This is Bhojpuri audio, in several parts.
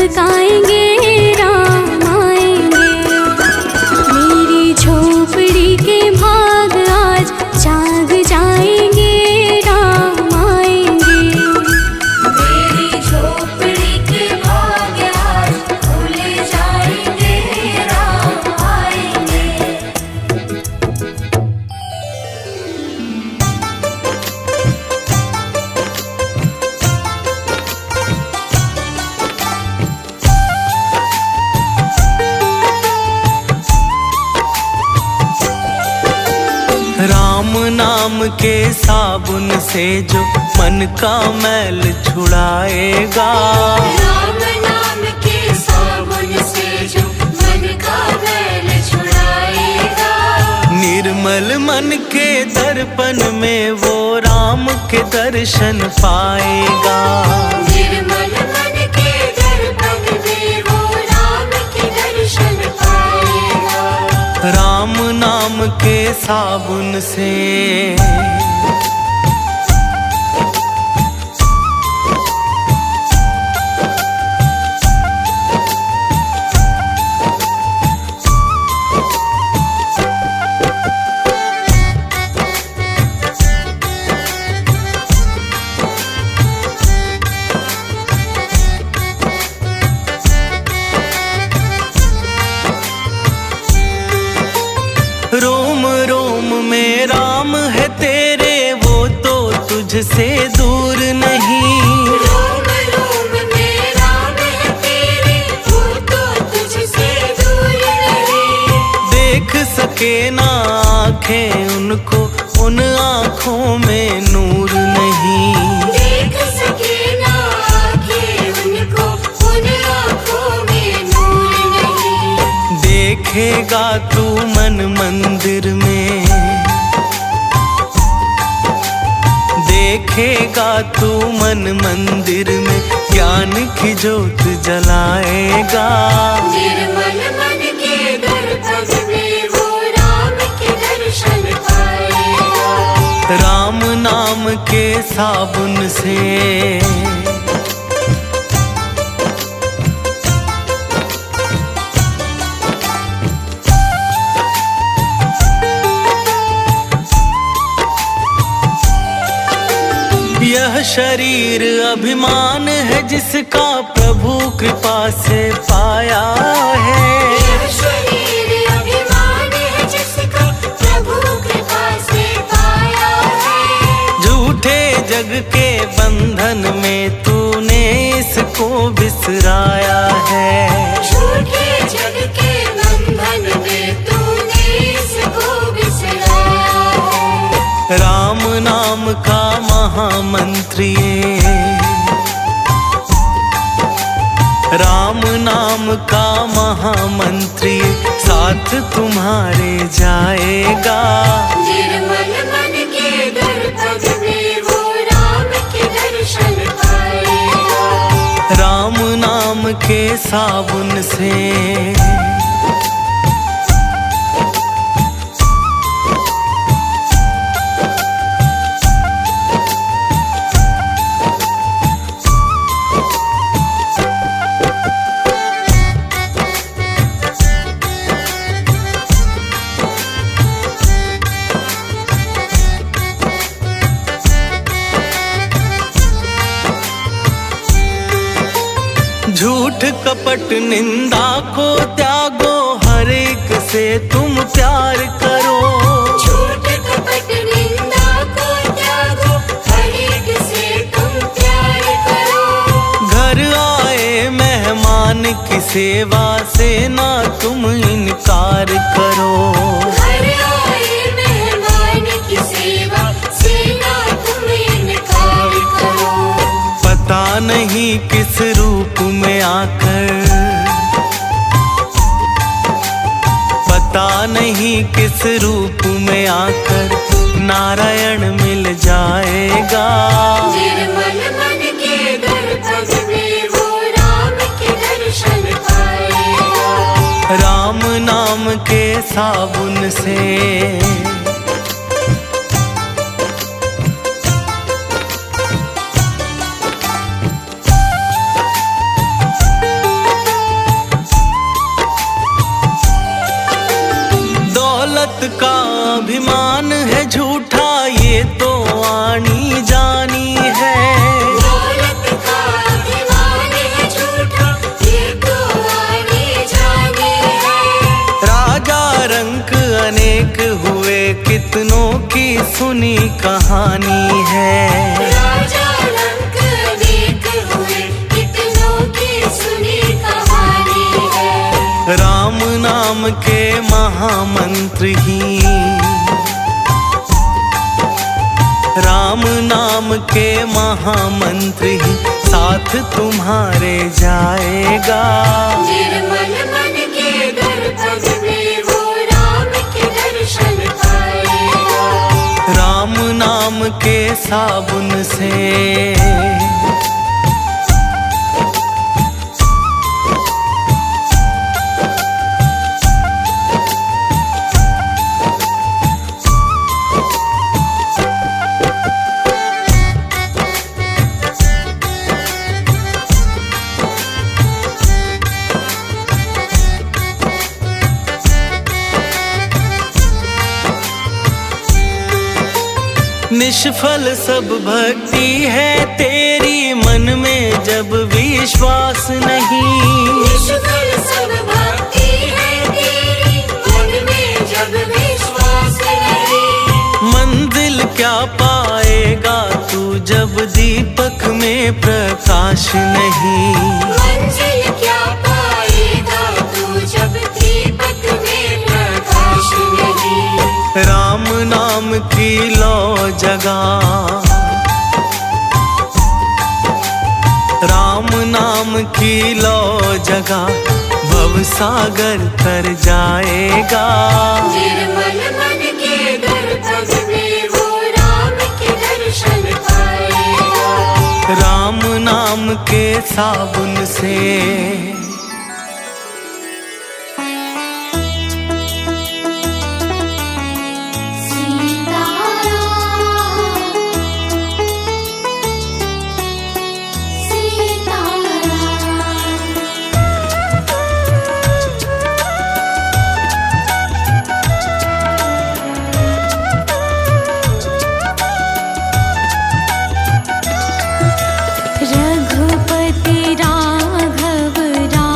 चमकाएंगे राम आएंगे। मेरी झोपड़ी के भाग आज जाग जाएंगे राम आएंगे। मेरी झोपड़ी के भाग आज खुल जाएंगे राम आएंगे। राम नाम के साबुन से जो मन का मैल छुड़ाएगा, राम नाम के साबुन से जो मन का मैल छुड़ाएगा। निर्मल मन के दर्पण में वो राम के दर्शन पाएगा। निर्मल मन के दर्पण में वो राम के दर्शन पाएगा। राम नाम के साबुन से रोम रोम में राम है तेरे, वो तो तुझसे दूर नहीं। रोम रोम में राम है तेरे, वो तो तुझसे दूर नहीं। देख सके ना आँखें उनको, उन आँखों में नूर नहीं। देख सके ना आँखें उनको, उन आँखों में नूर नहीं। देखेगा तू मन मंदिर में, देखेगा तू मन मंदिर में, ज्ञान की ज्योत जलाएगा। निर्मल मन के दर्पण में वो राम के दर्शन पाएगा। राम नाम के साबुन से यह शरीर अभिमान है जिसका प्रभु कृपा से पाया है। यह शरीर अभिमान है जिसका प्रभु कृपा से पाया है। झूठे जग के बंधन में तूने इसको बिसराया है। झूठे जग के बंधन में तूने इसको बिसराया है। राम नाम का महामंत्र ये, राम नाम का महामंत्र ये, साथ तुम्हारे जाएगा। निर्मल मन के दर्पण में वो राम के दर्शन पाएगा। राम नाम के साबुन से झूठ कपट निंदा को त्यागो, हर एक से तुम प्यार करो। झूठ कपट निंदा को त्यागो, हर एक से तुम प्यार करो। घर आए मेहमान की सेवा से ना तुम इनकार करो। घर आए मेहमान की सेवा से ना तुम इनकार करो। पता नहीं किस रूप में आकर, पता नहीं किस रूप में आकर नारायण मिल जाएगा। निर्मल मन के दर्पण में वो राम के दर्शन पाएगा। राम नाम के साबुन से सुनी कहानी है। राजा लंक अनेक हुए, कितनों की सुनी कहानी है। राम नाम के महामंत्र ही, राम नाम के महामंत्र ही साथ तुम्हारे जाएगा। निर्मल मन के दर्पण में वो राम के दर्शन पाएगा। राम नाम के साबुन से, निष्फल सब भक्ति है तेरी, मन में जब विश्वास नहीं। निष्फल सब भक्ति है तेरी, मन में जब विश्वास नहीं। मंजिल क्या पाएगा तू जब दीपक में प्रकाश नहीं। मंजिल क्या पाएगा तू जब दीपक में प्रकाश नहीं। राम नाम की लो जगा, राम नाम की लो जगा, भव सागर तर जाएगा। निर्मल मन के दर्पण में वो राम के दर्शन पाएगा। राम नाम के साबुन से, रघुपति राघव राम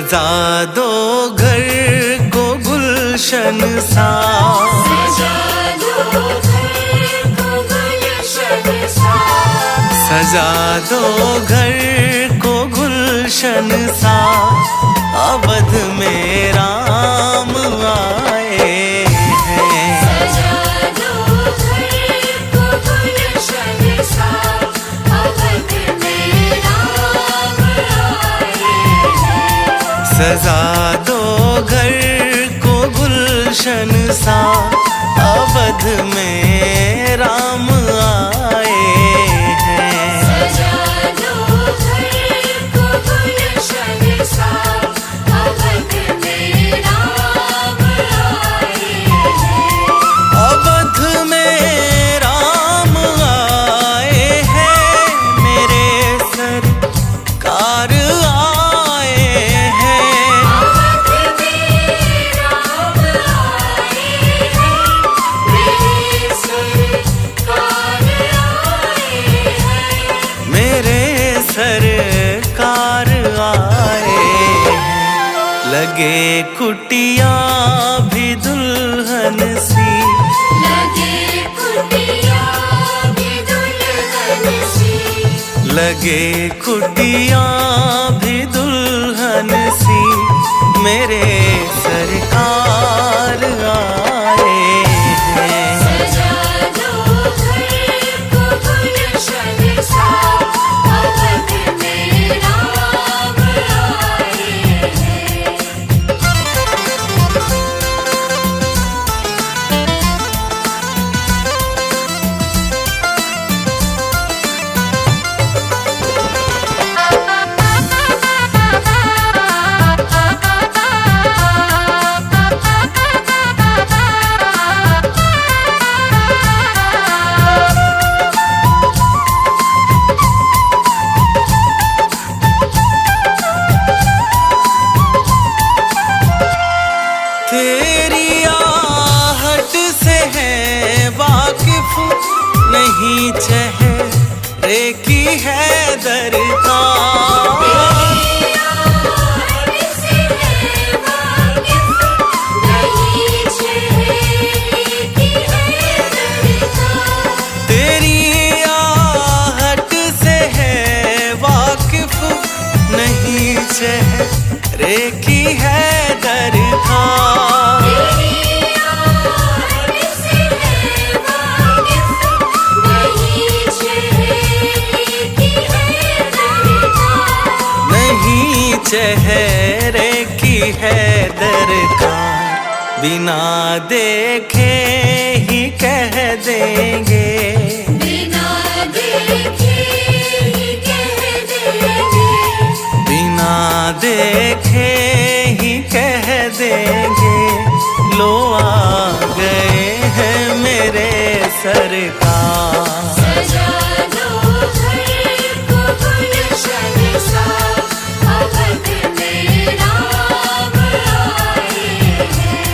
सजा दो घर को गुलशन सा, सजा दो घर को गुलशन सा, सजा दो घर को गुलशन सा। अवध में राम आए हैं। सजा दो घर को गुलशन सा, अवध में राम आए हैं। सजा दो घर को गुलशन सा, अवध में राम आए हैं। सजा दो घर को गुलशन सा, अवध में राम आए हैं। अवध में राम आए हैं, मेरे सरकार आए हैं। अवध में राम आए हैं, मेरे सरकार आए हैं। मेरे सरकार आए हैं। लगे कुटिया भी दुल्हन सी, लगे कुटिया भी दुल्हन सी, लगे कुटिया भी दुल्हन सी। मेरे सरकार आए हैं। सजा दो घर को गुलशन सा, अवध में राम आए हैं। तेरी आहट से है वाकिफ, नहीं चेहरे की है दरकार। से है वाकिफ, नहीं चेहरे की है दरकार। तेरी आहट से है वाकिफ, नहीं चेहरे की है दरकार। तेरी आहट से है वाकिफ, नहीं चेहरे की है दरकार। नहीं चेहरे की है दरकार। बिना देखे ही कह देंगे, बिना देखे ही कह देंगे, बिना देखे ही कह देंगे। लो आ गए हैं मेरे सरकार। सजा दो घर को गुलशन सा, अवध में राम आए हैं।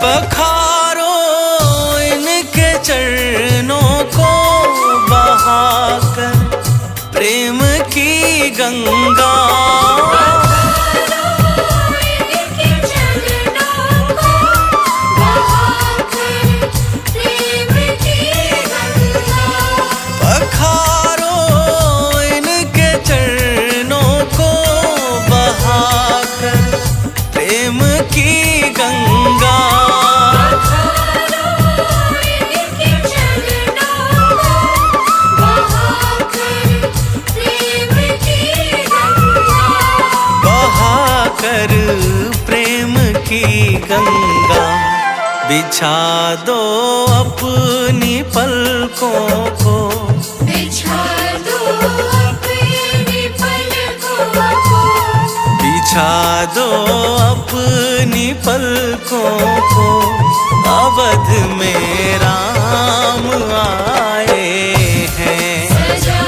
पखारो इनके चरणों को बहाकर प्रेम की गंगा। इनके चरणों को बहाकर प्रेम की गंगा। पखारो इनके चरणों को बहाकर प्रेम की गंगा। इनके चरणों को बहाकर प्रेम की गंगा। बहाकर प्रेम की गंगा। बिछा दो अपनी पलकों को, बिछा दो अपनी पलकों को, बिछा दो अपनी पलकों को। अवध में राम आए हैं। सजा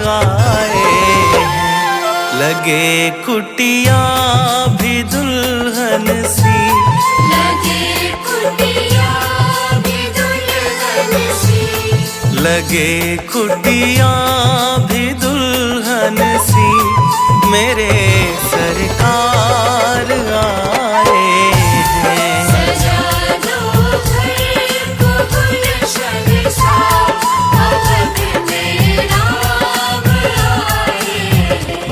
आए हैं। लगे कुटिया भी दुल्हन सी, लगे कुटिया भी दुल्हन सी, लगे कुटिया भी दुल्हन सी, मेरे सरकार आए हैं। सजा दो घर को गुलशन सा, अवध में राम आए हैं।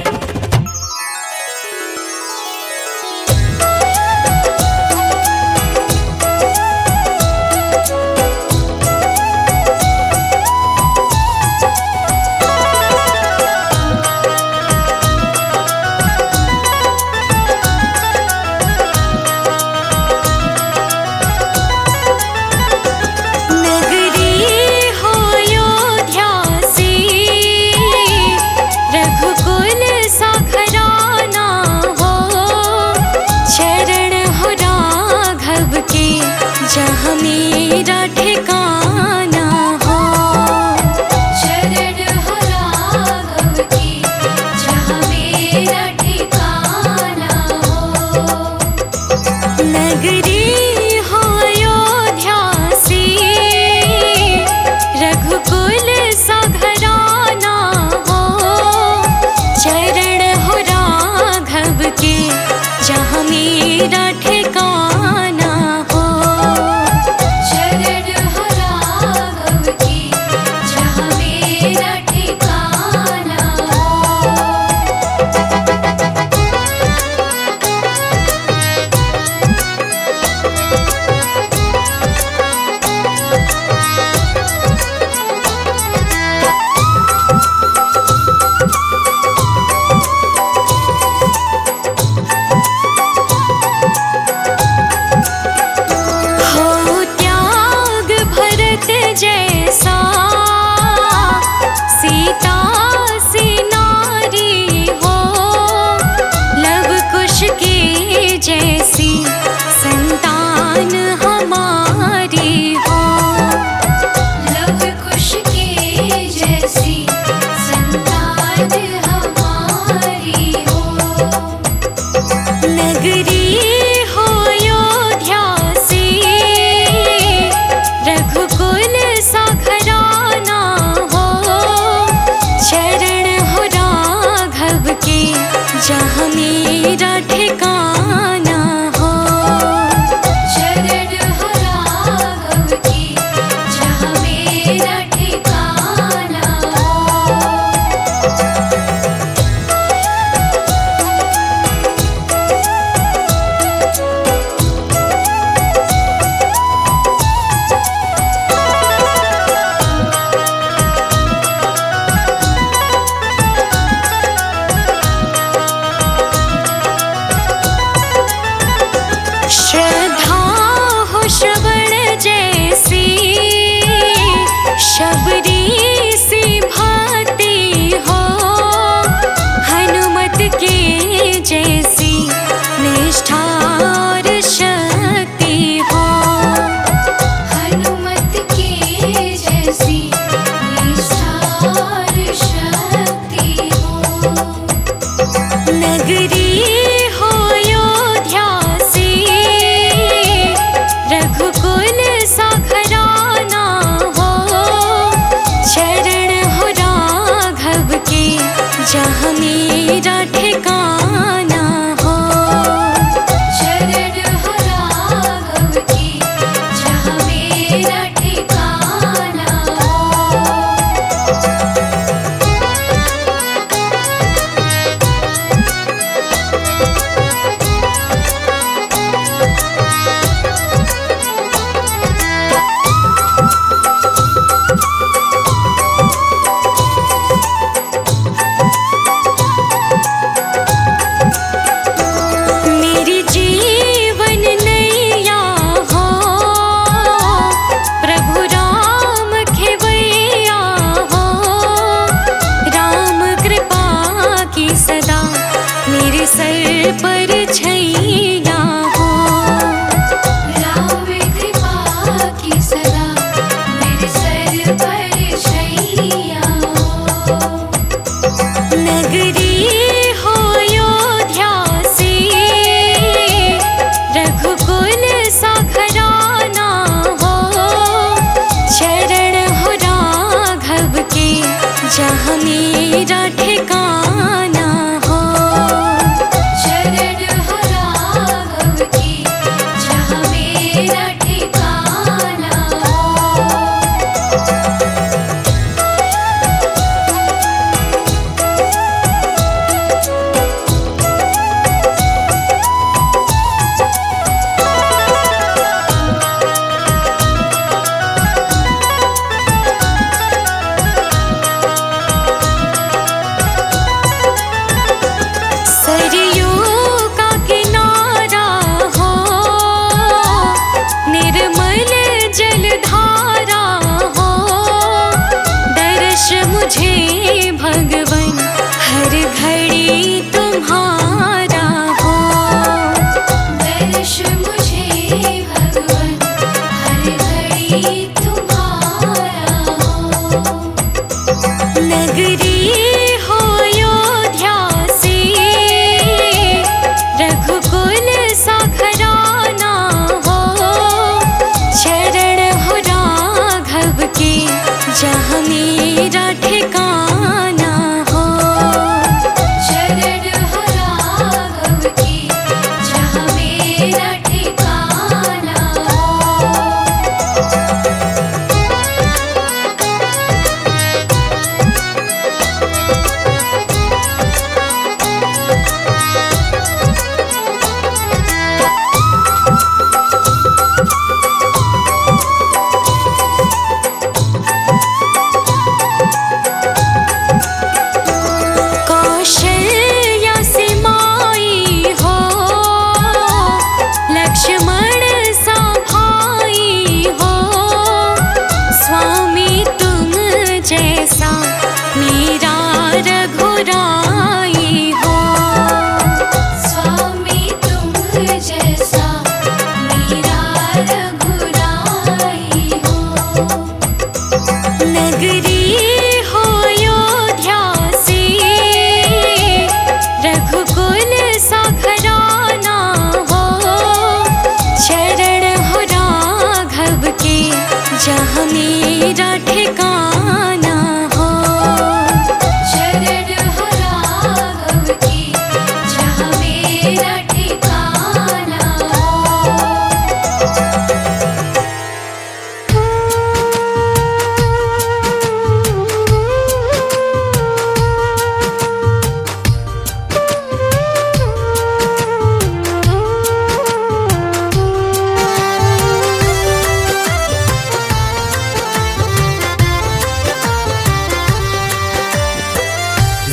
जहाँ मेरा ठिकाना हो। शरण हो राघव की जहाँ मेरा ठिकाना हो। सरयू का किनारा हो, निर्मल जलधारा हो, दर्श मुझे भगवन हर घड़ी तुम्हारा हो। दर्श मुझे भगवन हर घड़ी तुम्हारा हो। नगरी हो अयोध्या से, रघुकुल सा घराना हो, शरण हो राघव के जहाँ मेरा ठिकाना हो। शरण हो राघव की जहाँ मेरा ठिकाना हो। कौशल्या से माई हो, लक्ष्मण सा भाई हो, स्वामी तुम जैसा मेरा रघुराई हो। स्वामी तुम जैसा मेरा रघुराई हो। नगरी हो अयोध्या से, रघुकुल सा घराना हो, शरण हो राघव के जहाँ मेरा ठिकाना हो। शरण हो राघव की जहाँ मेरा ठिकाना हो।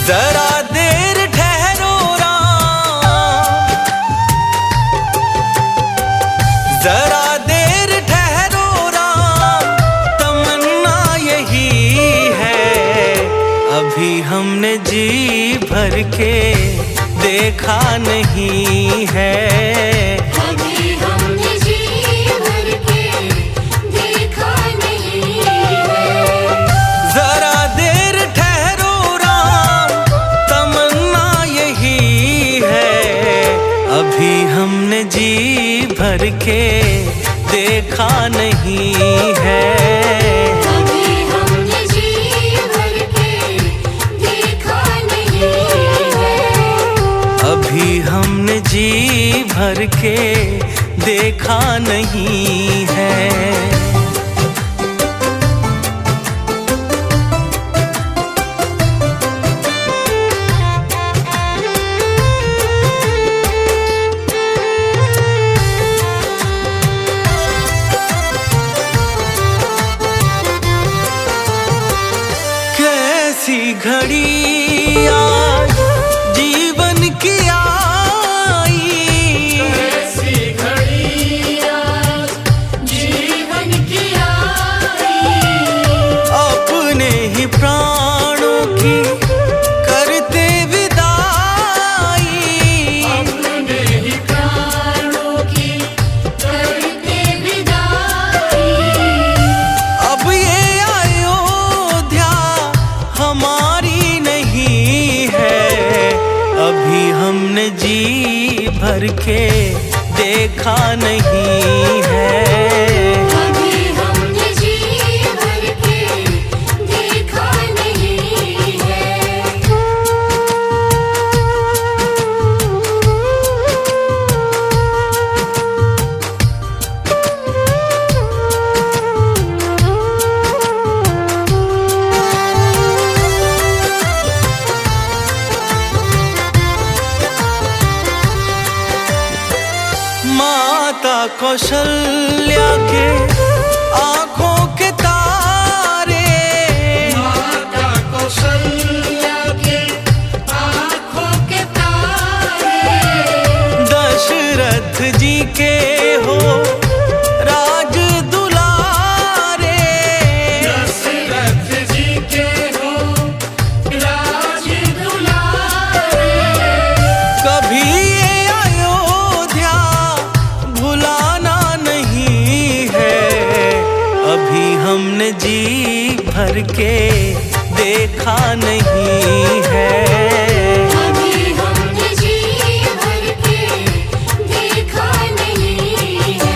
जरा देर ठहरो राम, जरा देर ठहरो राम, तमन्ना यही है। अभी हमने जी भर के देखा नहीं है। अभी हमने जी भर के देखा नहीं है। जरा देर ठहरो राम, तमन्ना यही है। अभी हमने जी भर के देखा नहीं है। अभी हमने जी भर के देखा नहीं है। अभी हमने जी भर के देखा नहीं है। कैसी घड़ी आज जीवन की आई, ऐसी घड़ी आज जीवन की आई। अपने ही प्राणों की करते विदाई। अपने ही प्राणों की करते विदाई। अब ये अयोध्या हमारी नहीं है। अभी हमने जी भर के देखा नहीं है। अभी हमने जी भर के देखा नहीं कौशल्या के आंखों के तारे, माता कौशल्या के आँखों के तारे, दशरथ जी के हो राज दुलारे, दशरथ जी के हो राज दुलारे। कभी ये अयोध्या भुलाना नहीं है, अभी हमने जी भर के देखा नहीं है। अभी हमने जी भर के देखा नहीं है।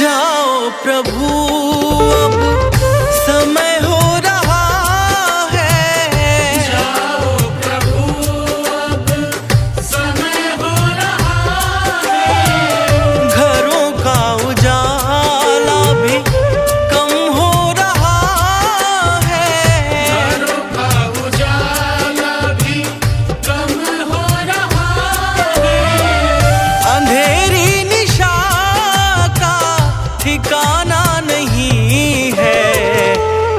जाओ प्रभु अब समय हो रहा है, जाओ प्रभु अब समय हो रहा है, घरों का उजाला भी कम हो रहा है, घरों का उजाला भी कम हो रहा है। अंधेरी निशा का ठिकाना नहीं है,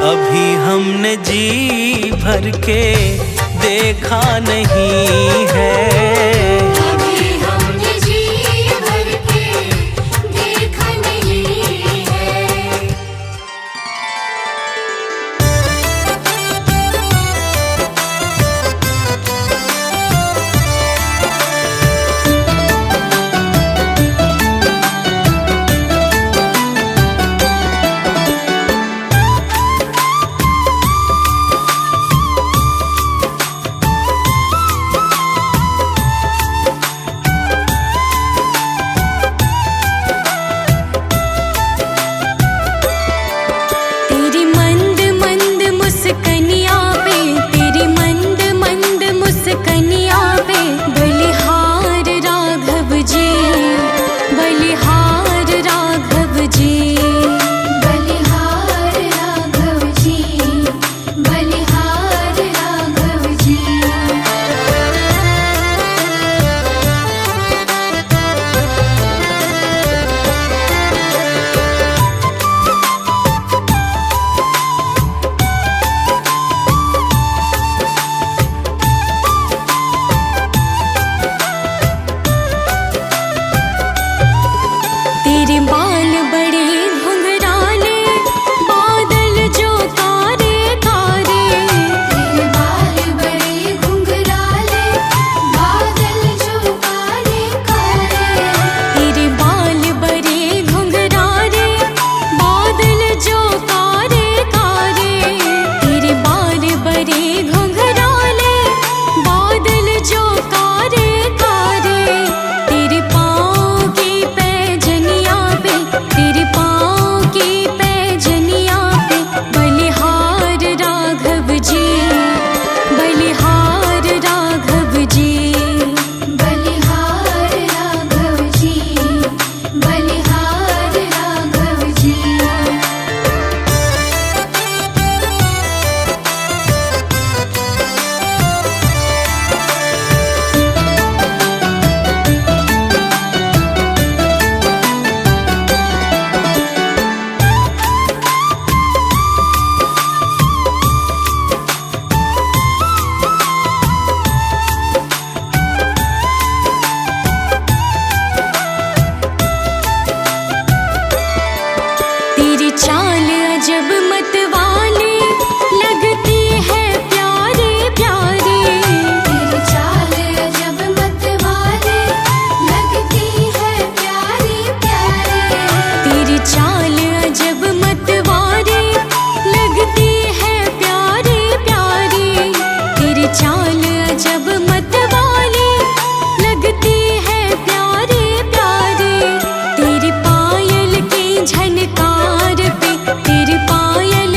अभी हमने जी भर के देखा नहीं है। अभी हमने जी भर के देखा नहीं है। तेरी मंद मंद मुस्कनिया पे, तेरी मंद मंद मुस्कनिया पे, बलिहार राघव जी, बलिहार राघव जी, बलिहार राघव जी, बलिहार राघव जी। तेरे बाल बड़े घुंघराले, बादल जो कारे कारे, तेरे बाल बड़े घुंघराले, बादल जो कारे कारे, तेरे बाल बड़े घुंघराले, बादल जो कारे कारे, तेरे बाल बड़े घुंघराले, बादल जो कारे कारे, तेरे पाँव की पैजनिया पे, तेरे पाँव की पैजनिया पे, बलिहार राघव जी, बलिहार राघव जी, बलिहार राघव जी, बलिहार राघव जी। तेरी चाल अजब मत वाली लगती है प्यारे प्यारे, तेरी चाल अजब मत वाली लगती है प्यारे प्यारे, तेरी चाल अजब मत वाली लगती है प्यारे प्यारे, तेरी चाल अजब मत वाली लगती है प्यारे प्यारे, तेरी पायल की झनकार पे, तेरी पायल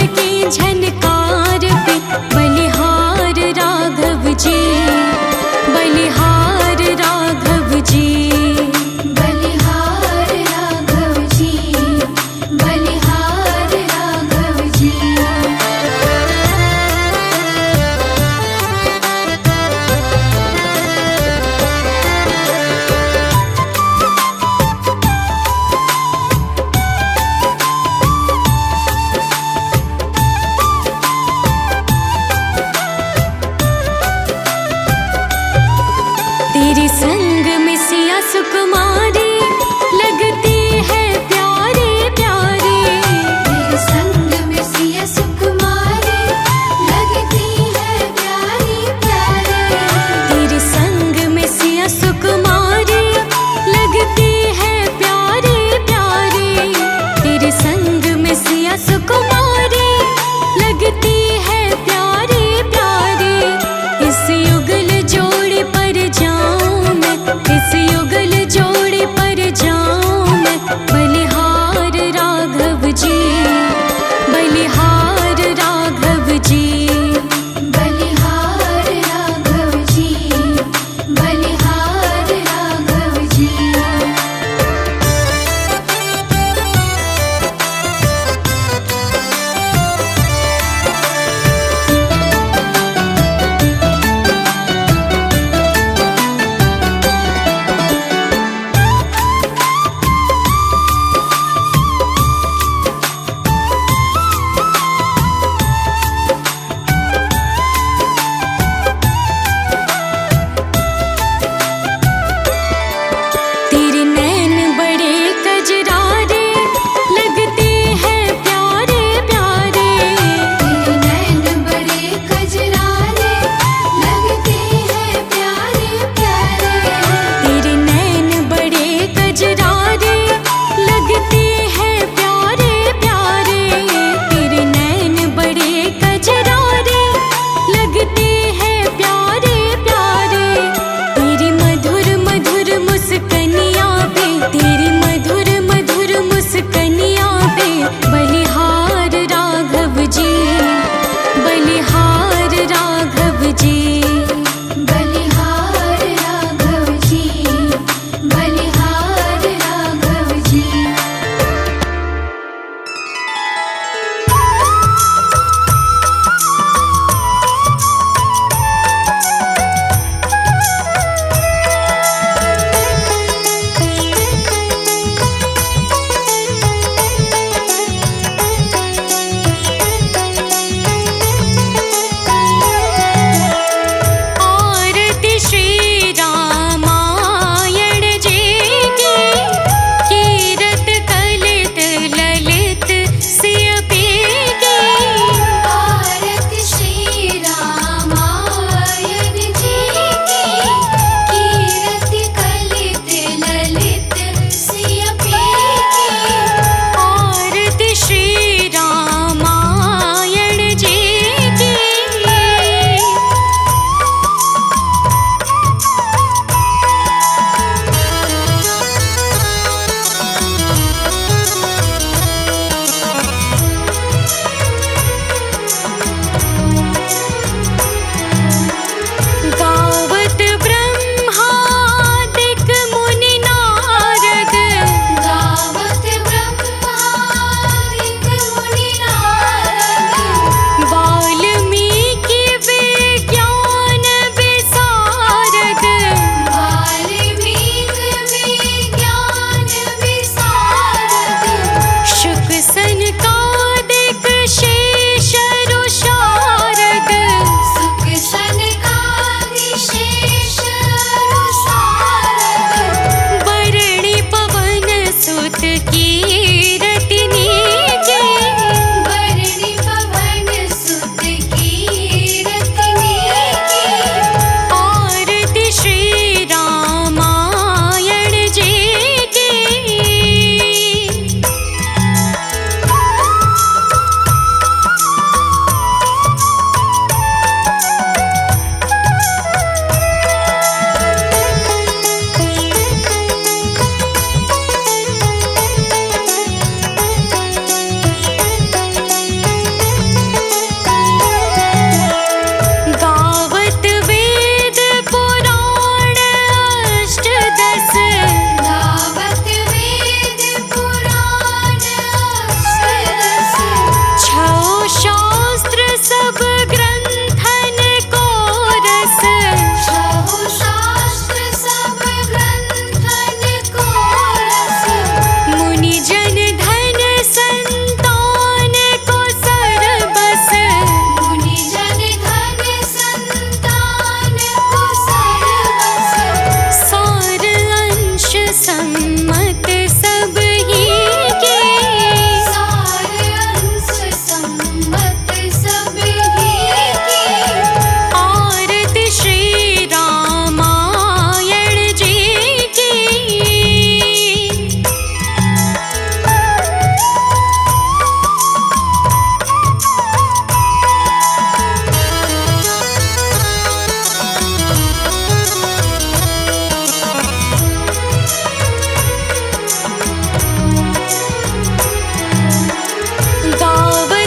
सावन